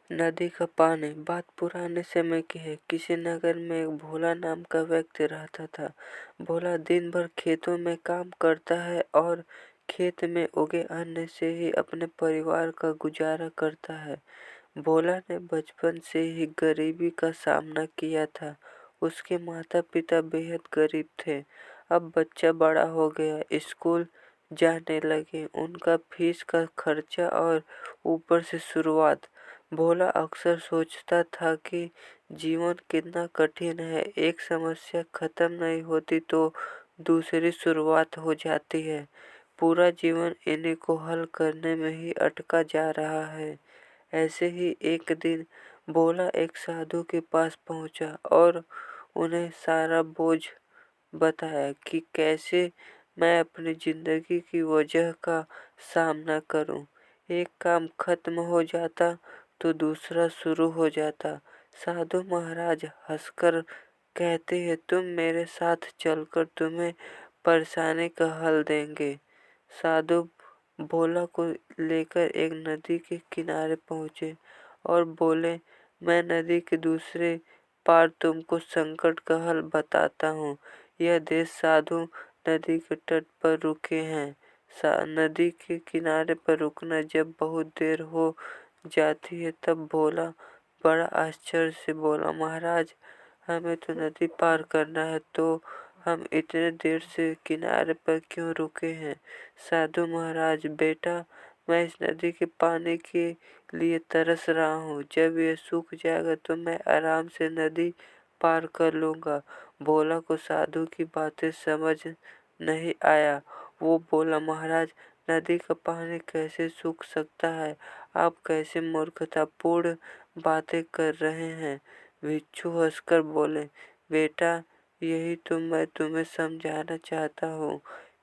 नदी का पानी। बात पुराने समय की है। किसी नगर में एक भोला नाम का व्यक्ति रहता था। भोला दिन भर खेतों में काम करता है और खेत में उगे अन्न से ही अपने परिवार का गुजारा करता है। भोला ने बचपन से ही गरीबी का सामना किया था। उसके माता पिता बेहद गरीब थे। अब बच्चा बड़ा हो गया, स्कूल जाने लगे, उनका फीस का खर्चा और ऊपर से शुरुआत। भोला अक्सर सोचता था कि जीवन कितना कठिन है, एक समस्या खत्म नहीं होती तो दूसरी शुरुआत हो जाती है। पूरा जीवन इन्हीं को हल करने में ही अटका जा रहा है। ऐसे ही एक दिन भोला एक साधु के पास पहुंचा और उन्हें सारा बोझ बताया कि कैसे मैं अपनी जिंदगी की वजह का सामना करूं। एक काम खत्म हो जाता तो दूसरा शुरू हो जाता। साधु महाराज हंसकर कहते हैं, तुम मेरे साथ चलकर तुम्हें परेशानी का हल देंगे। साधु भोला को लेकर एक नदी के किनारे पहुंचे और बोले, मैं नदी के दूसरे पार तुमको संकट का हल बताता हूँ। यह देश साधु नदी के तट पर रुके हैं। नदी के किनारे पर रुकना जब बहुत देर हो जाती है तब भोला बड़ा आश्चर्य से बोला, महाराज हमें तो नदी पार करना है, तो हम इतने देर से किनारे पर क्यों रुके हैं? साधु महाराज, बेटा मैं इस नदी के पानी के लिए तरस रहा हूँ। जब यह सूख जाएगा तो मैं आराम से नदी पार कर लूंगा। भोला को साधु की बातें समझ नहीं आया। वो बोला, महाराज नदी का पानी कैसे सूख सकता है? आप कैसे मूर्खतापूर्ण बातें कर रहे हैं? भिक्षु हंसकर बोले, बेटा यही तो मैं तुम्हें समझाना चाहता हूँ।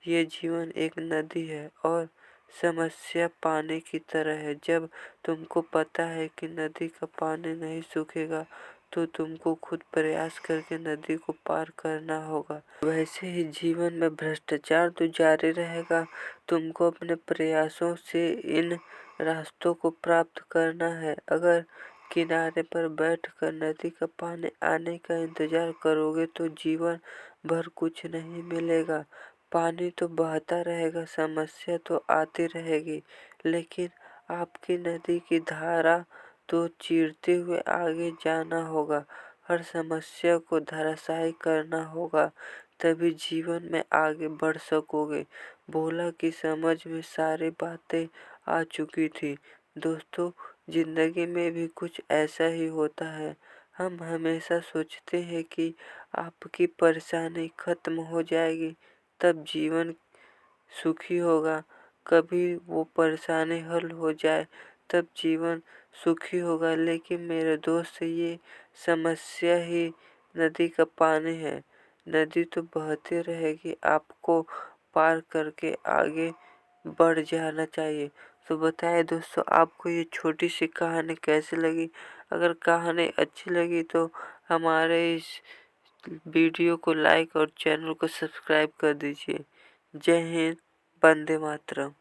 ये जीवन एक नदी है और समस्या पानी की तरह है। जब तुमको पता है कि नदी का पानी नहीं सूखेगा तो तुमको खुद प्रयास करके नदी को पार करना होगा। वैसे ही जीवन में भ्रष्टाचार तो जारी रहेगा। तुमको अपने प्रयासों से इन रास्तों को प्राप्त करना है। अगर किनारे पर बैठकर नदी का पानी आने का इंतजार करोगे तो जीवन भर कुछ नहीं मिलेगा। पानी तो बहता रहेगा, समस्या तो आती रहेगी, लेकिन आपकी नदी की धारा तो चीरते हुए आगे जाना होगा। हर समस्या को धराशायी करना होगा, तभी जीवन में आगे बढ़ सकोगे। भोला की समझ में सारी बातें आ चुकी थी। दोस्तों, जिंदगी में भी कुछ ऐसा ही होता है। हम हमेशा सोचते हैं कि आपकी परेशानी खत्म हो जाएगी तब जीवन सुखी होगा। कभी वो परेशानी हल हो जाए तब जीवन सुखी होगा। लेकिन मेरे दोस्त, ये समस्या ही नदी का पानी है। नदी तो बहती रहेगी, आपको पार करके आगे बढ़ जाना चाहिए। तो बताइए दोस्तों, आपको ये छोटी सी कहानी कैसी लगी? अगर कहानी अच्छी लगी तो हमारे इस वीडियो को लाइक और चैनल को सब्सक्राइब कर दीजिए। जय हिंद, वंदे मातरम।